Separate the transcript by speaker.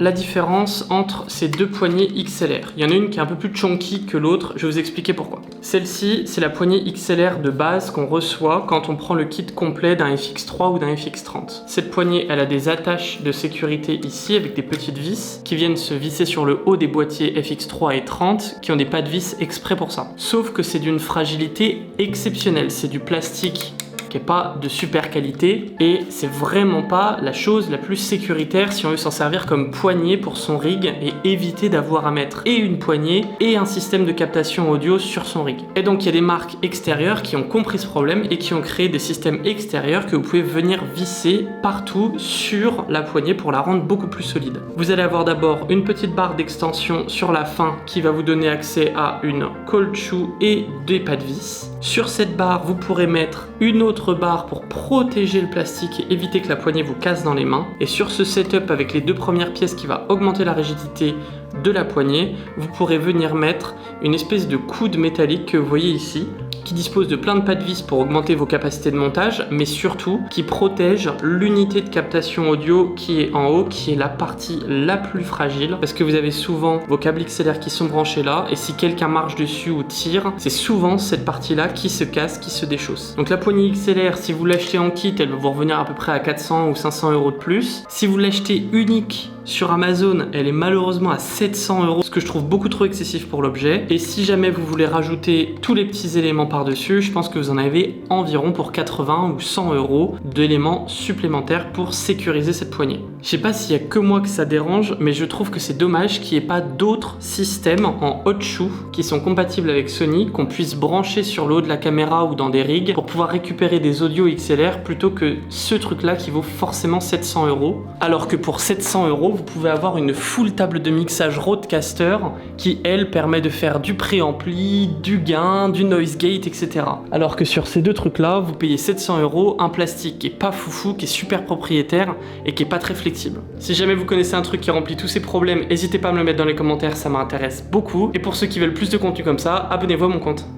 Speaker 1: La différence entre ces deux poignées XLR. Il y en a une qui est un peu plus chunky que l'autre, je vais vous expliquer pourquoi. Celle-ci, c'est la poignée XLR de base qu'on reçoit quand on prend le kit complet d'un FX3 ou d'un FX30. Cette poignée, elle a des attaches de sécurité ici avec des petites vis qui viennent se visser sur le haut des boîtiers FX3 et 30 qui ont des pas de vis exprès pour ça. Sauf que c'est d'une fragilité exceptionnelle, c'est du plastique qui n'est pas de super qualité et c'est vraiment pas la chose la plus sécuritaire si on veut s'en servir comme poignée pour son rig et éviter d'avoir à mettre et une poignée et un système de captation audio sur son rig. Et donc il y a des marques extérieures qui ont compris ce problème et qui ont créé des systèmes extérieurs que vous pouvez venir visser partout sur la poignée pour la rendre beaucoup plus solide. Vous allez avoir d'abord une petite barre d'extension sur la fin qui va vous donner accès à une cold shoe et des pas de vis. Sur cette barre, vous pourrez mettre une autre barre pour protéger le plastique et éviter que la poignée vous casse dans les mains. Et sur ce setup avec les deux premières pièces qui va augmenter la rigidité de la poignée, vous pourrez venir mettre une espèce de coude métallique que vous voyez ici, qui dispose de plein de pas de vis pour augmenter vos capacités de montage, mais surtout qui protège l'unité de captation audio qui est en haut, qui est la partie la plus fragile, parce que vous avez souvent vos câbles XLR qui sont branchés là, et si quelqu'un marche dessus ou tire, c'est souvent cette partie-là qui se casse, qui se déchausse. Donc la poignée XLR, si vous l'achetez en kit, elle va vous revenir à peu près à 400 ou 500 € de plus. Si vous l'achetez unique sur Amazon, elle est malheureusement à 700 €, ce que je trouve beaucoup trop excessif pour l'objet. Et si jamais vous voulez rajouter tous les petits éléments par-dessus, je pense que vous en avez environ pour 80 ou 100 € d'éléments supplémentaires pour sécuriser cette poignée. Je sais pas s'il y a que moi que ça dérange, mais je trouve que c'est dommage qu'il n'y ait pas d'autres systèmes en hot shoe qui sont compatibles avec Sony, qu'on puisse brancher sur le haut de la caméra ou dans des rigs pour pouvoir récupérer des audios XLR plutôt que ce truc-là qui vaut forcément 700 €. Alors que pour 700 €, vous pouvez avoir une full table de mixage Rodecaster qui, elle, permet de faire du préampli, du gain, du noise gate, etc. Alors que sur ces deux trucs-là, vous payez 700 €, un plastique qui est pas foufou, qui est super propriétaire et qui est pas très flexible. Si jamais vous connaissez un truc qui remplit tous ces problèmes, n'hésitez pas à me le mettre dans les commentaires, ça m'intéresse beaucoup. Et pour ceux qui veulent plus de contenu comme ça, abonnez-vous à mon compte.